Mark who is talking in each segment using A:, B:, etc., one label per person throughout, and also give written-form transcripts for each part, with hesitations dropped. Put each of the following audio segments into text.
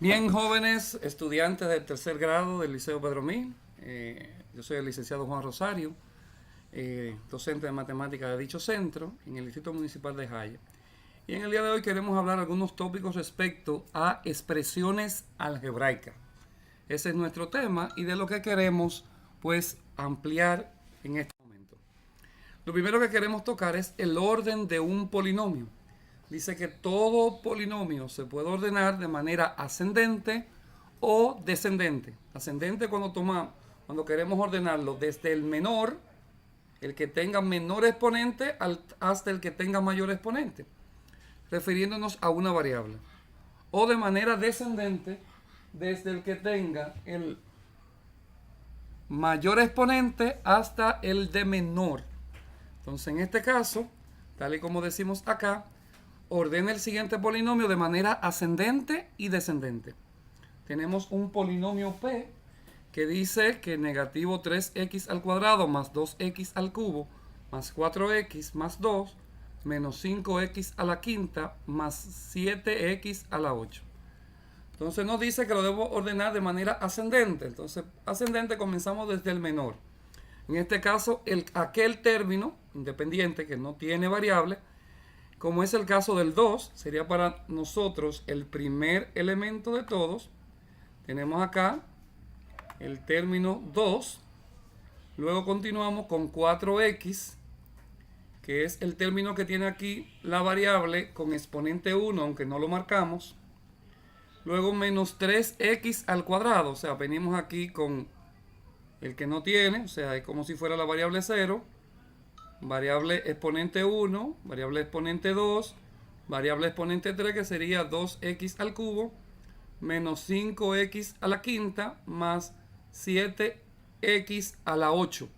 A: Bien, jóvenes estudiantes del tercer grado del Liceo Pedro Mil, yo soy el licenciado Juan Rosario, docente de matemáticas de dicho centro en el Distrito Municipal de Jaya. Y en el día de hoy queremos hablar algunos tópicos respecto a expresiones algebraicas. Ese es nuestro tema y de lo que queremos pues ampliar en este momento. Lo primero que queremos tocar es el orden de un polinomio. Dice que todo polinomio se puede ordenar de manera ascendente o descendente. Ascendente cuando queremos ordenarlo desde el menor, el que tenga menor exponente, hasta el que tenga mayor exponente, refiriéndonos a una variable. O de manera descendente, desde el que tenga el mayor exponente hasta el de menor. Entonces, en este caso, tal y como decimos acá, ordena el siguiente polinomio de manera ascendente y descendente. Tenemos un polinomio P que dice que negativo 3x al cuadrado más 2x al cubo más 4x más 2 menos 5x a la quinta más 7x a la 8. Entonces nos dice que lo debo ordenar de manera ascendente. Entonces, ascendente comenzamos desde el menor. En este caso, aquel término independiente que no tiene variable, como es el caso del 2, sería para nosotros el primer elemento de todos. Tenemos acá el término 2. Luego continuamos con 4x, que es el término que tiene aquí la variable con exponente 1, aunque no lo marcamos. Luego menos 3x al cuadrado, o sea, venimos aquí con el que no tiene, o sea, es como si fuera la variable 0. Variable exponente 1, variable exponente 2, variable exponente 3, que sería 2x al cubo, menos 5x a la quinta, más 7x a la 8.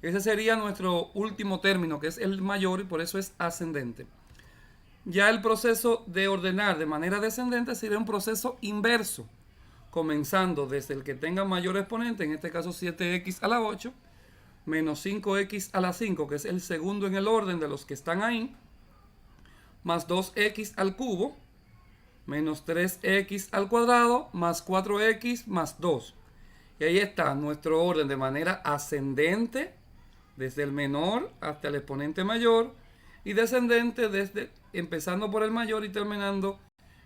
A: Ese sería nuestro último término, que es el mayor, y por eso es ascendente. Ya el proceso de ordenar de manera descendente sería un proceso inverso, comenzando desde el que tenga mayor exponente, en este caso 7x a la 8, menos 5x a la 5, que es el segundo en el orden de los que están ahí, más 2x al cubo, menos 3x al cuadrado, más 4x más 2. Y ahí está nuestro orden de manera ascendente, desde el menor hasta el exponente mayor, y descendente desde empezando por el mayor y terminando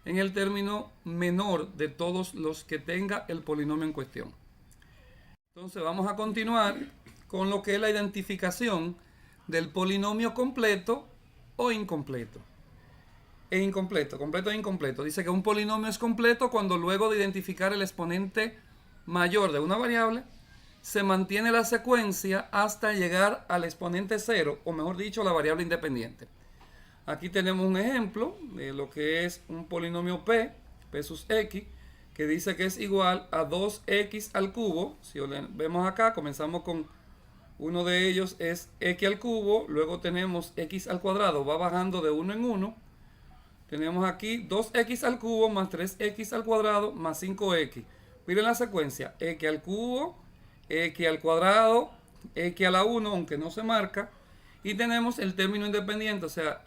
A: en el término menor de todos los que tenga el polinomio en cuestión. Entonces vamos a continuar con lo que es la identificación del polinomio completo o incompleto. Completo e incompleto. Dice que un polinomio es completo cuando luego de identificar el exponente mayor de una variable, se mantiene la secuencia hasta llegar al exponente 0, o mejor dicho, la variable independiente. Aquí tenemos un ejemplo de lo que es un polinomio P, P sus X, que dice que es igual a 2x al cubo. Si lo vemos acá, comenzamos con uno de ellos es x al cubo, luego tenemos x al cuadrado, va bajando de 1 en 1. Tenemos aquí 2x al cubo más 3x al cuadrado más 5x. Miren la secuencia, x al cubo, x al cuadrado, x a la 1, aunque no se marca. Y tenemos el término independiente, o sea,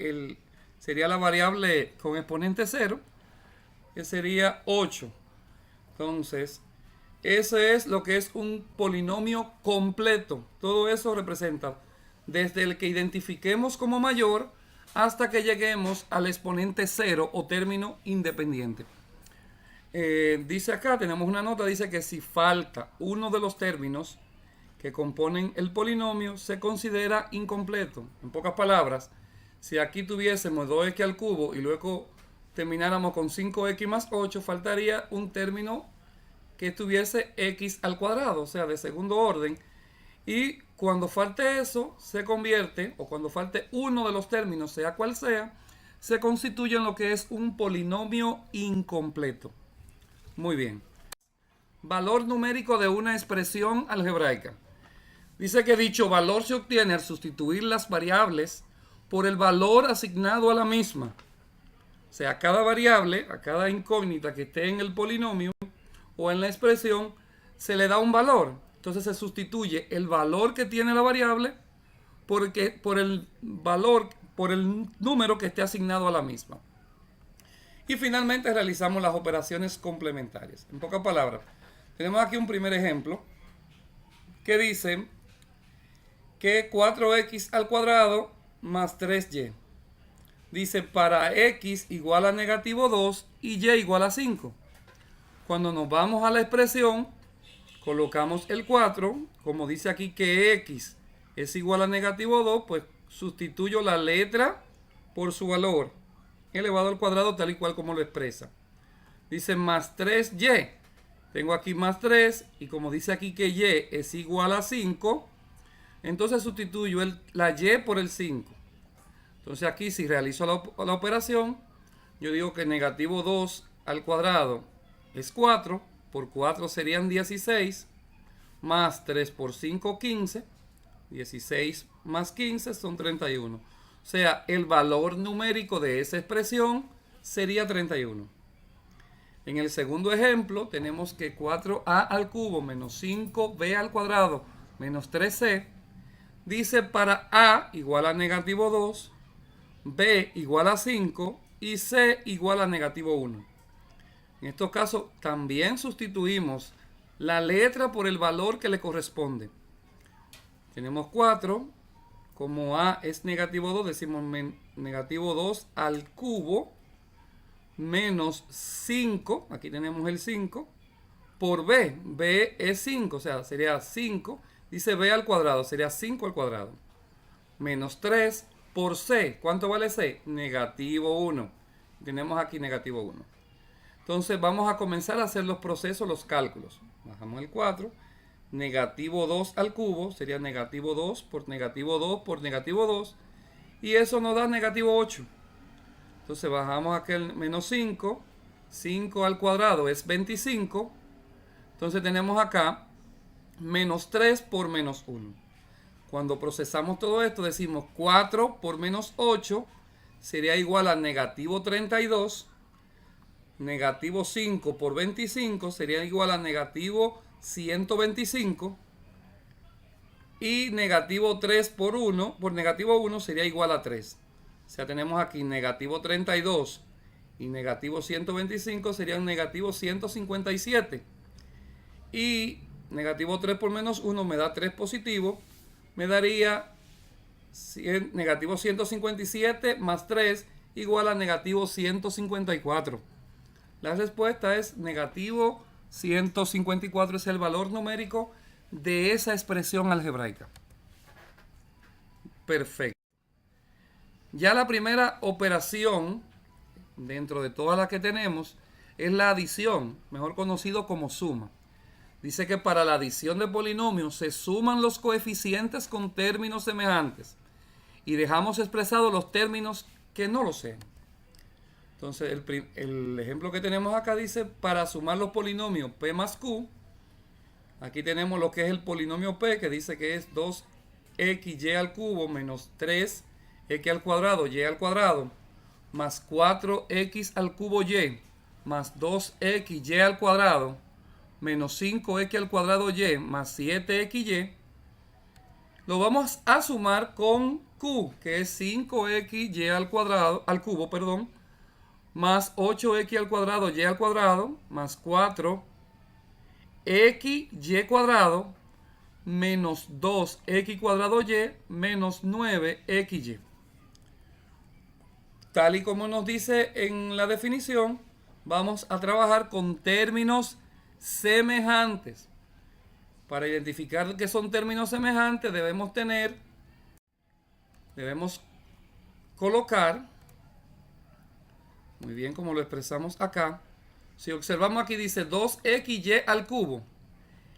A: sería la variable con exponente 0, que sería 8. Entonces, ese es lo que es un polinomio completo. Todo eso representa desde el que identifiquemos como mayor hasta que lleguemos al exponente 0 o término independiente. Dice acá, tenemos una nota, dice que si falta uno de los términos que componen el polinomio, se considera incompleto. En pocas palabras, si aquí tuviésemos 2x al cubo y luego termináramos con 5x más 8, faltaría un término que tuviese x al cuadrado, o sea, de segundo orden. Y cuando falte eso, se convierte, o cuando falte uno de los términos, sea cual sea, se constituye en lo que es un polinomio incompleto. Muy bien. Valor numérico de una expresión algebraica. Dice que dicho valor se obtiene al sustituir las variables por el valor asignado a la misma. O sea, a cada variable, a cada incógnita que esté en el polinomio o en la expresión, se le da un valor. Entonces se sustituye el valor que tiene la variable por el valor, por el número que esté asignado a la misma. Y finalmente realizamos las operaciones complementarias. En pocas palabras, tenemos aquí un primer ejemplo que dice que 4x al cuadrado más 3y. Dice para x igual a negativo 2 y y igual a 5. Cuando nos vamos a la expresión, colocamos el 4, como dice aquí que x es igual a negativo 2, pues sustituyo la letra por su valor elevado al cuadrado tal y cual como lo expresa. Dice más 3y. Tengo aquí más 3 y como dice aquí que y es igual a 5, entonces sustituyo la y por el 5. Entonces aquí si realizo la operación, yo digo que negativo 2 al cuadrado es 4, por 4 serían 16, más 3 por 5, 15, 16 más 15 son 31. O sea, el valor numérico de esa expresión sería 31. En el segundo ejemplo tenemos que 4a al cubo menos 5b al cuadrado menos 3c. Dice para a igual a negativo 2, b igual a 5 y c igual a negativo 1. En estos casos también sustituimos la letra por el valor que le corresponde. Tenemos 4, como a es negativo 2, decimos negativo 2 al cubo menos 5, aquí tenemos el 5, por b, b es 5, o sea, sería 5, dice b al cuadrado, sería 5 al cuadrado, menos 3 por c, ¿cuánto vale c? Negativo 1, tenemos aquí negativo 1. Entonces vamos a comenzar a hacer los procesos, los cálculos. Bajamos el 4, negativo 2 al cubo, sería negativo 2 por negativo 2 por negativo 2, y eso nos da negativo 8. Entonces bajamos aquel menos 5, 5 al cuadrado es 25, entonces tenemos acá menos 3 por menos 1. Cuando procesamos todo esto decimos 4 por menos 8 sería igual a negativo 32, negativo 5 por 25 sería igual a negativo 125, y negativo 3 por 1 por negativo 1 sería igual a 3. O sea, tenemos aquí negativo 32 y negativo 125 serían negativo 157. Y negativo 3 por menos 1 me da 3 positivo. Me daría negativo 157 más 3 igual a negativo 154. La respuesta es negativo 154, es el valor numérico de esa expresión algebraica. Perfecto. Ya la primera operación, dentro de todas las que tenemos, es la adición, mejor conocido como suma. Dice que para la adición de polinomios se suman los coeficientes con términos semejantes y dejamos expresados los términos que no lo sean. Entonces el ejemplo que tenemos acá dice para sumar los polinomios p más q. Aquí tenemos lo que es el polinomio p, que dice que es 2xy al cubo menos 3x al cuadrado y al cuadrado más 4x al cubo y más 2xy al cuadrado menos 5x al cuadrado y más 7xy. Lo vamos a sumar con q, que es 5xy al cuadrado, al cubo, perdón, más 8x al cuadrado y al cuadrado más 4xy cuadrado menos 2x cuadrado y menos 9xy. Tal y como nos dice en la definición, vamos a trabajar con términos semejantes. Para identificar que son términos semejantes debemos colocar, muy bien como lo expresamos acá, si observamos aquí dice 2xy al cubo,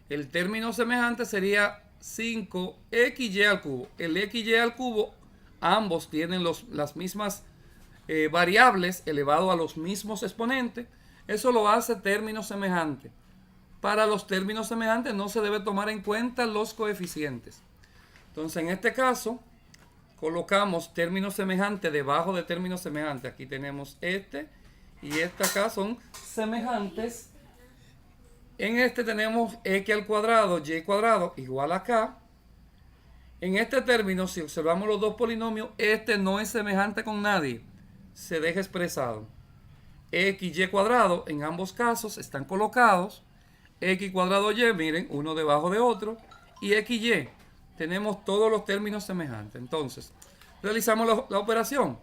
A: el término semejante sería 5xy al cubo. El xy al cubo, ambos tienen las mismas variables elevado a los mismos exponentes, eso lo hace término semejante. Para los términos semejantes no se debe tomar en cuenta los coeficientes. Entonces en este caso colocamos término semejante debajo de término semejante. Aquí tenemos este y este acá son semejantes. En este tenemos x al cuadrado, y cuadrado igual a acá. En este término, si observamos los dos polinomios, este no es semejante con nadie. Se deja expresado. x, y cuadrado, en ambos casos están colocados. X cuadrado y, miren, uno debajo de otro. Y x, y, tenemos todos los términos semejantes. Entonces, realizamos la operación.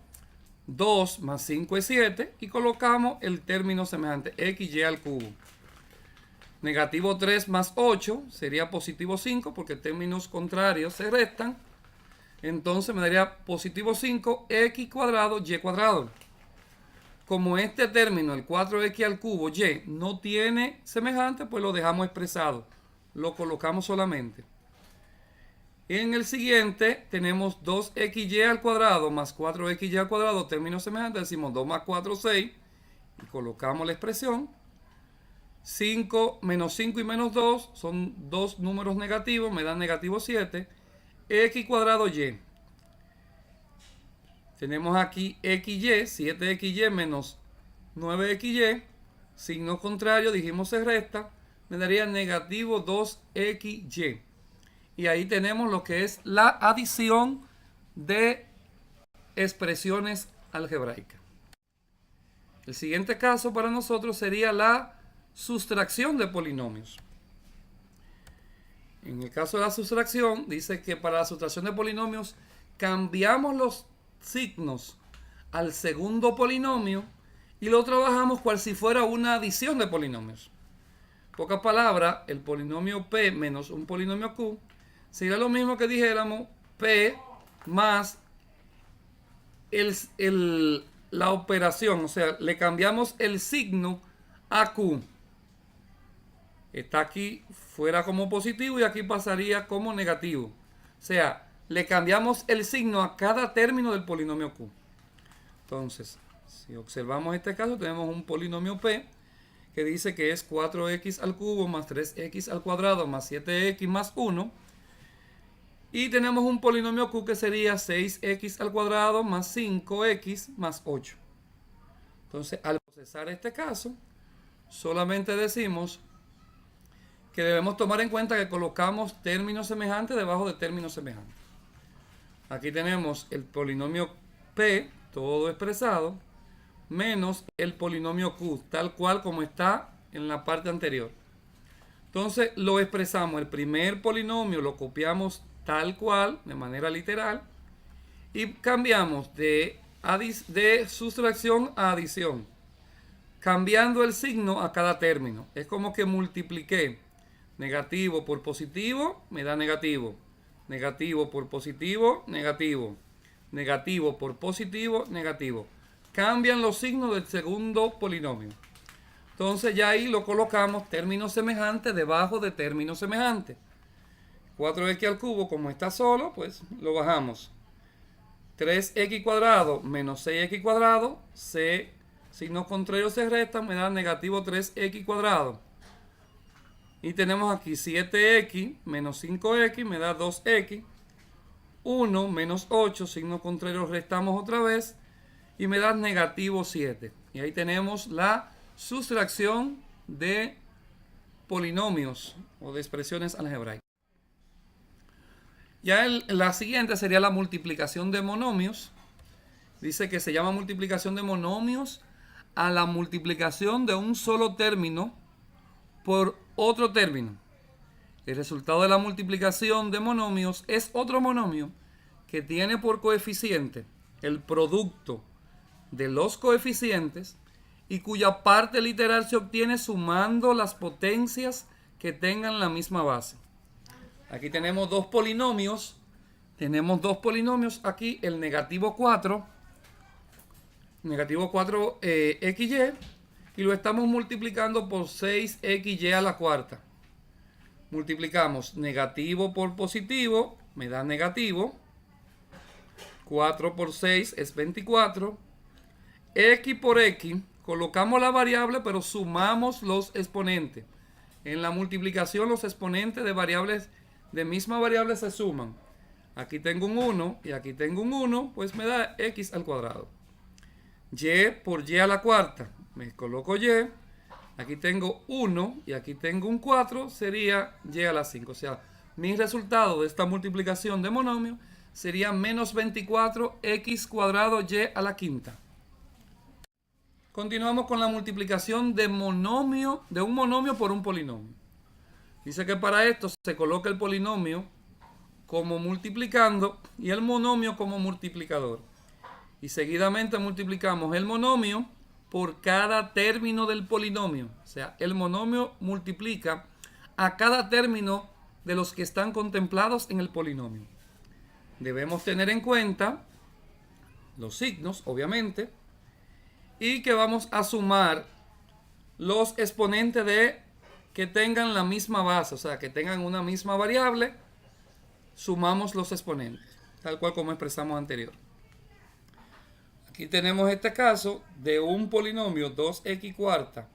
A: 2 más 5 es 7 y colocamos el término semejante, x, y al cubo. Negativo 3 más 8 sería positivo 5 porque términos contrarios se restan. Entonces me daría positivo 5 x cuadrado y cuadrado. Como este término, el 4x al cubo y, no tiene semejante, pues lo dejamos expresado. Lo colocamos solamente. En el siguiente tenemos 2xy al cuadrado más 4xy al cuadrado, término semejante, decimos 2 más 4, 6, y colocamos la expresión. 5 menos 5 y menos 2 son dos números negativos, me dan negativo 7, x cuadrado y. Tenemos aquí xy, 7xy menos 9xy, signo contrario, dijimos se resta, me daría negativo 2xy. Y ahí tenemos lo que es la adición de expresiones algebraicas. El siguiente caso para nosotros sería la sustracción de polinomios. En el caso de la sustracción, dice que para la sustracción de polinomios cambiamos los signos al segundo polinomio y lo trabajamos cual si fuera una adición de polinomios. En pocas palabras, el polinomio P menos un polinomio Q sería lo mismo que dijéramos P más la operación, o sea, le cambiamos el signo a Q. Está aquí fuera como positivo y aquí pasaría como negativo. O sea, le cambiamos el signo a cada término del polinomio Q. Entonces, si observamos este caso, tenemos un polinomio P que dice que es 4x al cubo más 3x al cuadrado más 7x más 1. Y tenemos un polinomio Q que sería 6x al cuadrado más 5x más 8. Entonces, al procesar este caso, solamente decimos que debemos tomar en cuenta que colocamos términos semejantes debajo de términos semejantes. Aquí tenemos el polinomio P, todo expresado, menos el polinomio Q, tal cual como está en la parte anterior. Entonces lo expresamos, el primer polinomio lo copiamos tal cual, de manera literal, y cambiamos de sustracción a adición, cambiando el signo a cada término. Es como que multipliqué negativo por positivo, me da negativo. Negativo por positivo, negativo. Negativo por positivo, negativo. Cambian los signos del segundo polinomio. Entonces ya ahí lo colocamos término semejante debajo de término semejante. 4x al cubo, como está solo, pues lo bajamos. 3x cuadrado menos 6x cuadrado, signos contrarios se restan, me da negativo 3x cuadrado. Y tenemos aquí 7x menos 5x, me da 2x. 1 menos 8, signos contrarios restamos otra vez. Y me da negativo 7. Y ahí tenemos la sustracción de polinomios o de expresiones algebraicas. Ya la siguiente sería la multiplicación de monomios. Dice que se llama multiplicación de monomios a la multiplicación de un solo término por otro término. El resultado de la multiplicación de monomios es otro monomio que tiene por coeficiente el producto de los coeficientes y cuya parte literal se obtiene sumando las potencias que tengan la misma base. Aquí tenemos dos polinomios. Tenemos dos polinomios aquí, el negativo 4, xy, y lo estamos multiplicando por 6xy a la cuarta. Multiplicamos negativo por positivo, me da negativo. 4 por 6 es 24. X por x, colocamos la variable, pero sumamos los exponentes. En la multiplicación, los exponentes de variables de misma variable se suman. Aquí tengo un 1 y aquí tengo un 1, pues me da x al cuadrado. Y por y a la cuarta, me coloco y. Aquí tengo 1 y aquí tengo un 4, sería y a la 5. O sea, mi resultado de esta multiplicación de monomio sería menos 24 x cuadrado y a la quinta. Continuamos con la multiplicación de un monomio por un polinomio. Dice que para esto se coloca el polinomio como multiplicando y el monomio como multiplicador. Y seguidamente multiplicamos el monomio por cada término del polinomio. O sea, el monomio multiplica a cada término de los que están contemplados en el polinomio. Debemos tener en cuenta los signos, obviamente, y que vamos a sumar los exponentes de que tengan la misma base, o sea, que tengan una misma variable, sumamos los exponentes, tal cual como expresamos anterior. Aquí tenemos este caso de un polinomio 2x cuarta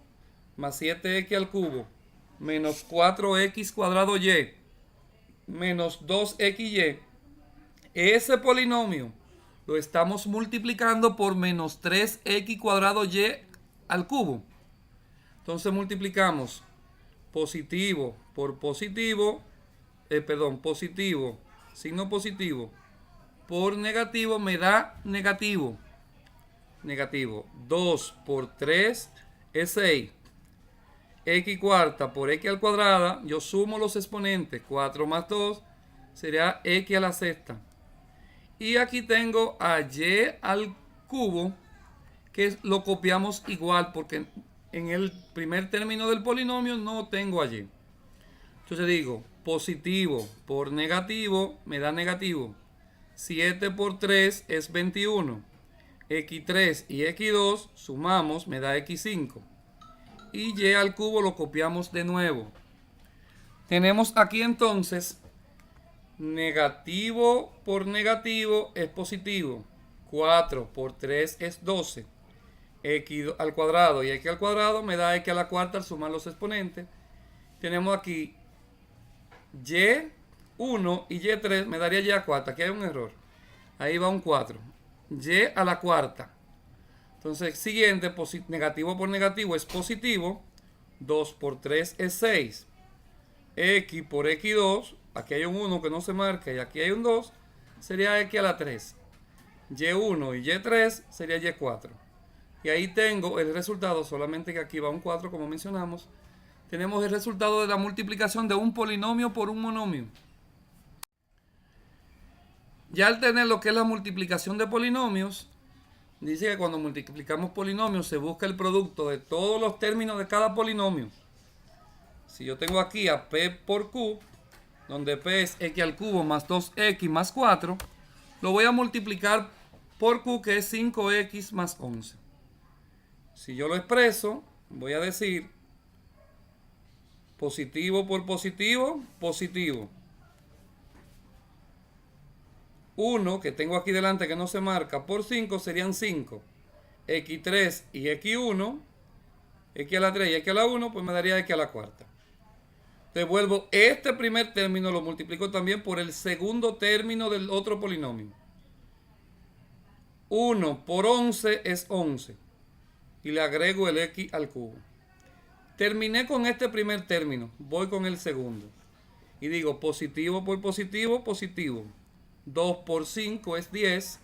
A: más 7x al cubo menos 4x cuadrado y menos 2xy. Ese polinomio lo estamos multiplicando por menos 3x cuadrado y al cubo. Entonces multiplicamos positivo por positivo, positivo, signo positivo, por negativo me da negativo. Negativo. 2 por 3 es 6. X cuarta por x al cuadrada, yo sumo los exponentes. 4 más 2 sería x a la sexta. Y aquí tengo a y al cubo, que lo copiamos igual, porque en el primer término del polinomio no tengo a y. Entonces digo, positivo por negativo me da negativo. 7 por 3 es 21. X3 y X2 sumamos, me da X5. Y y al cubo lo copiamos de nuevo. Tenemos aquí entonces negativo por negativo es positivo. 4 por 3 es 12. X al cuadrado y X al cuadrado me da X a la cuarta al sumar los exponentes. Tenemos aquí Y1 y Y3 me daría Y a cuarta. Aquí hay un error. Ahí va un 4. Y a la cuarta. Entonces, siguiente, negativo por negativo es positivo. 2 por 3 es 6. X por X2, aquí hay un 1 que no se marca y aquí hay un 2, sería X a la 3. Y1 y Y3 sería Y4. Y ahí tengo el resultado, solamente que aquí va un 4 como mencionamos. Tenemos el resultado de la multiplicación de un polinomio por un monomio. Ya al tener lo que es la multiplicación de polinomios, dice que cuando multiplicamos polinomios se busca el producto de todos los términos de cada polinomio. Si yo tengo aquí a P por Q, donde P es X al cubo más 2X más 4, lo voy a multiplicar por Q, que es 5X más 11. Si yo lo expreso, voy a decir positivo por positivo, positivo. 1 que tengo aquí delante que no se marca por 5 serían 5. X3 y X1, X a la 3 y X a la 1, pues me daría X a la cuarta. Devuelvo este primer término, lo multiplico también por el segundo término del otro polinomio. 1 por 11 es 11. Y le agrego el X al cubo. Terminé con este primer término, voy con el segundo. Y digo positivo por positivo, positivo. 2 por 5 es 10.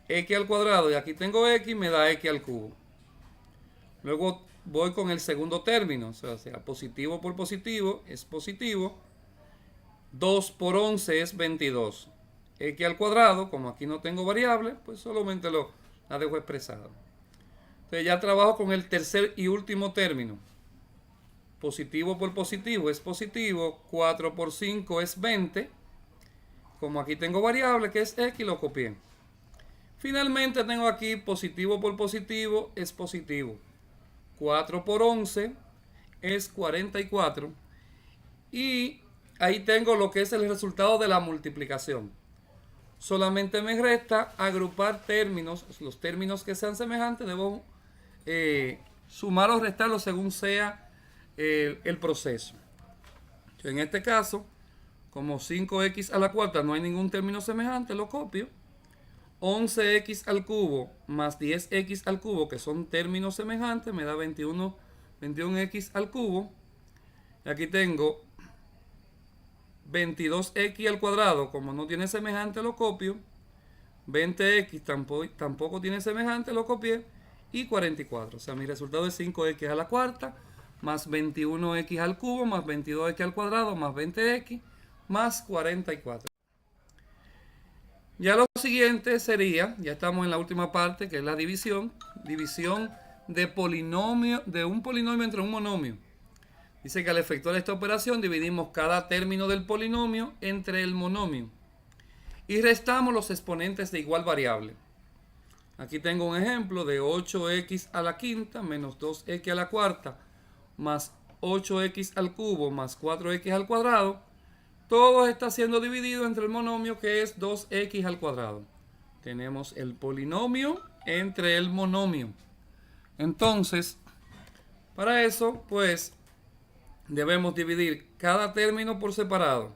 A: X al cuadrado, y aquí tengo X, me da X al cubo. Luego voy con el segundo término, o sea, positivo por positivo es positivo. 2 por 11 es 22. X al cuadrado, como aquí no tengo variable, pues solamente la dejo expresada. Entonces ya trabajo con el tercer y último término. Positivo por positivo es positivo. 4 por 5 es 20. Como aquí tengo variable que es X, lo copié. Finalmente tengo aquí positivo por positivo es positivo. 4 por 11 es 44. Y ahí tengo lo que es el resultado de la multiplicación. Solamente me resta agrupar términos. Los términos que sean semejantes debo sumar o restarlos según sea el proceso. En este caso, como 5x a la cuarta no hay ningún término semejante, lo copio. 11x al cubo más 10x al cubo, que son términos semejantes, me da 21x al cubo. Y aquí tengo 22x al cuadrado, como no tiene semejante, lo copio. 20x tampoco tiene semejante, lo copié. y 44. O sea, mi resultado es 5x a la cuarta más 21x al cubo más 22x al cuadrado más 20x más 44. Ya lo siguiente sería, ya estamos en la última parte, que es la división. División de polinomio, de un polinomio entre un monomio. Dice que al efectuar esta operación dividimos cada término del polinomio entre el monomio y restamos los exponentes de igual variable. Aquí tengo un ejemplo de 8x a la quinta menos 2x a la cuarta más 8x al cubo más 4x al cuadrado. Todo está siendo dividido entre el monomio que es 2x al cuadrado. Tenemos el polinomio entre el monomio. Entonces, para eso, pues, debemos dividir cada término por separado.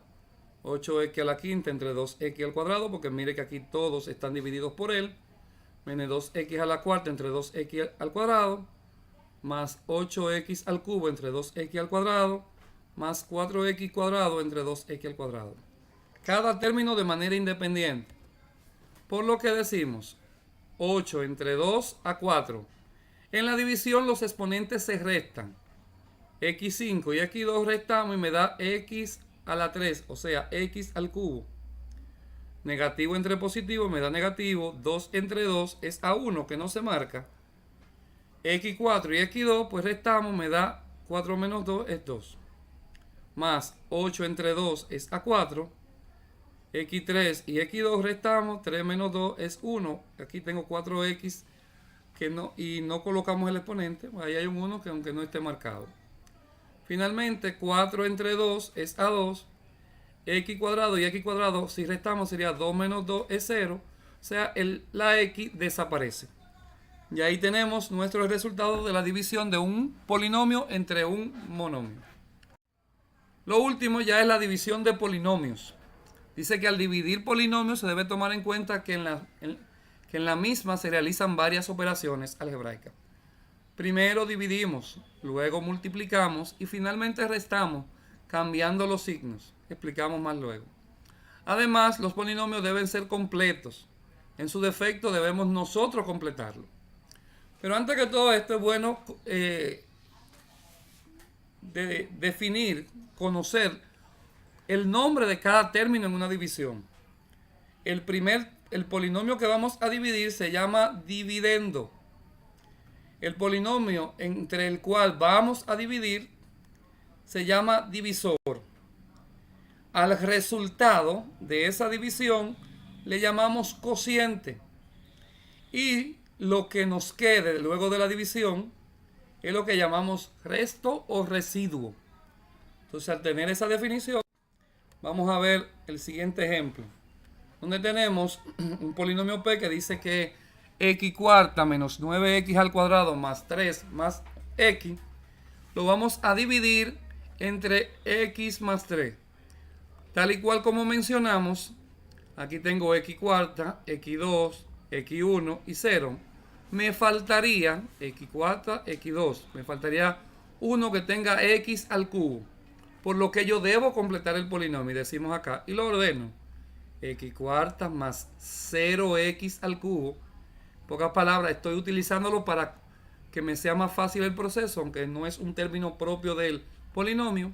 A: 8x a la quinta entre 2x al cuadrado, porque mire que aquí todos están divididos por él. Menos 2x a la cuarta entre 2x al cuadrado, más 8x al cubo entre 2x al cuadrado, más 4x cuadrado entre 2x al cuadrado. Cada término de manera independiente. Por lo que decimos 8 entre 2 a 4. En la división los exponentes se restan. x5 y x2 restamos y me da x a la 3, o sea, x al cubo. Negativo entre positivo me da negativo. 2 entre 2 es a1 que no se marca. x4 y x2 pues restamos, me da 4 menos 2 es 2. Más 8 entre 2 es a4. x3 y x2 restamos, 3 menos 2 es 1. Aquí tengo 4x que no, y no colocamos el exponente. Ahí hay un 1 que aunque no esté marcado. Finalmente 4 entre 2 es a2. X cuadrado y x cuadrado, si restamos sería 2 menos 2 es 0. O sea, la x desaparece. Y ahí tenemos nuestro resultado de la división de un polinomio entre un monomio. Lo último ya es la división de polinomios. Dice que al dividir polinomios se debe tomar en cuenta que en la misma se realizan varias operaciones algebraicas. Primero dividimos, luego multiplicamos y finalmente restamos cambiando los signos. Explicamos más luego. Además, los polinomios deben ser completos. En su defecto debemos nosotros completarlo. Pero antes que todo esto es bueno definir, conocer el nombre de cada término en una división. El polinomio que vamos a dividir se llama dividendo. El polinomio entre el cual vamos a dividir se llama divisor. Al resultado de esa división le llamamos cociente. Y lo que nos quede luego de la división es lo que llamamos resto o residuo. Entonces, al tener esa definición, vamos a ver el siguiente ejemplo, donde tenemos un polinomio P que dice que x cuarta menos 9x al cuadrado más 3 más x, lo vamos a dividir entre x más 3. Tal y cual como mencionamos, aquí tengo x cuarta, x2, x1 y 0. Me faltaría x cuarta, x2. Me faltaría uno que tenga x al cubo. Por lo que yo debo completar el polinomio. Y decimos acá, y lo ordeno. X cuarta más 0x al cubo. En pocas palabras, estoy utilizándolo para que me sea más fácil el proceso, aunque no es un término propio del polinomio.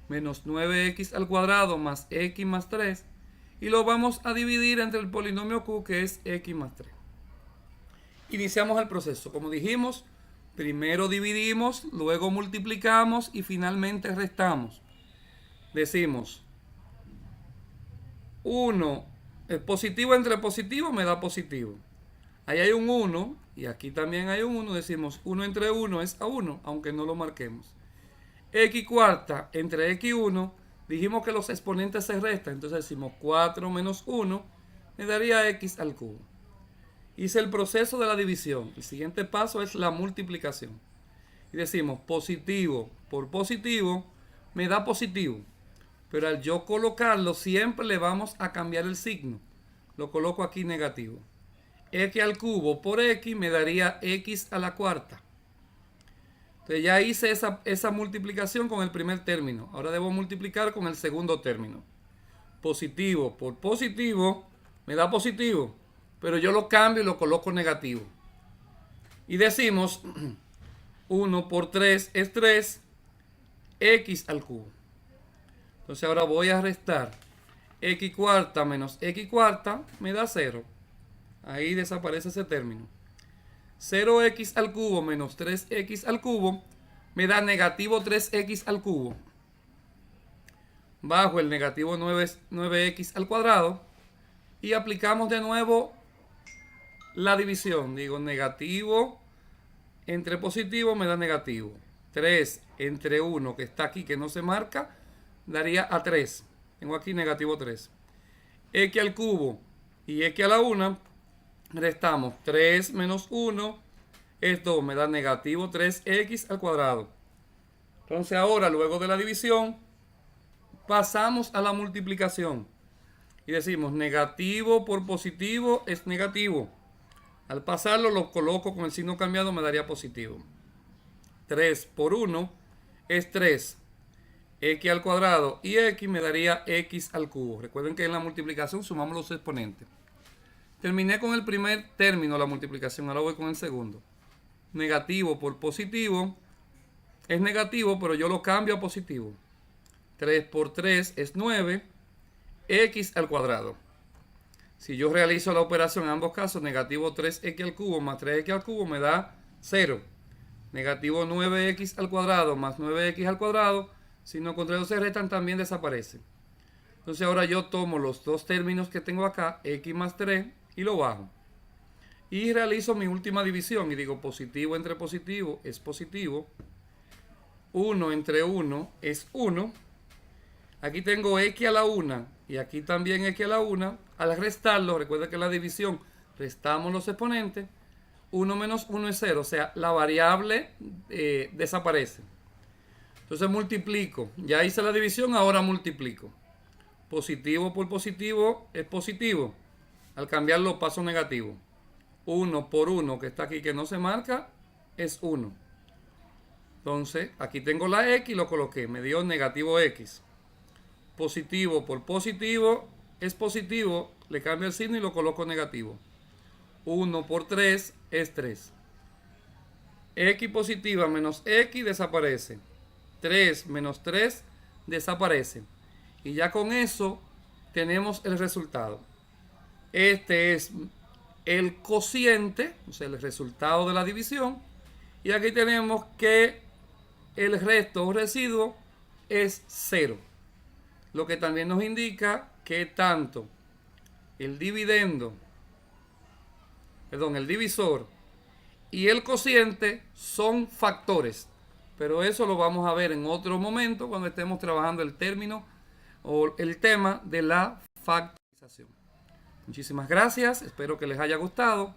A: Menos 9x al cuadrado más x más 3. Y lo vamos a dividir entre el polinomio q, que es x más 3. Iniciamos el proceso. Como dijimos, primero dividimos, luego multiplicamos y finalmente restamos. Decimos 1, positivo entre positivo me da positivo. Ahí hay un 1 y aquí también hay un 1. Decimos 1 entre 1 es a 1, aunque no lo marquemos. X cuarta entre x1, dijimos que los exponentes se restan. Entonces decimos 4 menos 1 me daría x al cubo. Hice el proceso de la división. El siguiente paso es la multiplicación. Y decimos positivo por positivo me da positivo. Pero al yo colocarlo siempre le vamos a cambiar el signo. Lo coloco aquí negativo. X al cubo por x me daría x a la cuarta. Entonces ya hice esa multiplicación con el primer término. Ahora debo multiplicar con el segundo término. Positivo por positivo me da positivo. Pero yo lo cambio y lo coloco negativo. Y decimos 1 por 3 es 3, x al cubo. Entonces ahora voy a restar x cuarta menos x cuarta, me da 0. Ahí desaparece ese término. 0x al cubo menos 3x al cubo me da negativo 3x al cubo. Bajo el negativo 9x al cuadrado y aplicamos de nuevo la división. Digo, negativo entre positivo me da negativo. 3 entre 1 que está aquí, que no se marca, daría a 3. Tengo aquí negativo 3. X al cubo y x a la 1, restamos 3 menos 1 es 2, me da negativo 3x al cuadrado. Entonces ahora, luego de la división, pasamos a la multiplicación. Y decimos, negativo por positivo es negativo. Al pasarlo lo coloco con el signo cambiado, me daría positivo. 3 por 1 es 3. X al cuadrado y x me daría x al cubo. Recuerden que en la multiplicación sumamos los exponentes. Terminé con el primer término, la multiplicación. Ahora voy con el segundo. Negativo por positivo es negativo, pero yo lo cambio a positivo. 3 por 3 es 9, x al cuadrado. Si yo realizo la operación en ambos casos, negativo 3x al cubo más 3x al cubo me da 0. Negativo 9x al cuadrado más 9x al cuadrado, si no contrarios se restan, también desaparece. Entonces ahora yo tomo los dos términos que tengo acá, x más 3, y lo bajo. Y realizo mi última división y digo, positivo entre positivo es positivo. 1 entre 1 es 1. Aquí tengo x a la 1 y aquí también x a la 1. Al restarlo, recuerda que la división restamos los exponentes. 1 menos 1 es 0, o sea, la variable desaparece. Entonces multiplico. Ya hice la división, ahora multiplico. Positivo por positivo es positivo. Al cambiarlo paso negativo. 1 por 1 que está aquí que no se marca es 1. Entonces aquí tengo la x y lo coloqué. Me dio negativo x. Positivo por positivo es positivo. Le cambio el signo y lo coloco negativo. 1 por 3 es 3. X positiva menos x desaparece. 3 menos 3 desaparece. Y ya con eso tenemos el resultado. Este es el cociente, o sea, el resultado de la división. Y aquí tenemos que el resto o residuo es 0. Lo que también nos indica que tanto el divisor y el cociente son factores. Pero eso lo vamos a ver en otro momento cuando estemos trabajando el término o el tema de la factorización. Muchísimas gracias, espero que les haya gustado.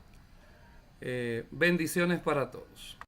A: Bendiciones para todos.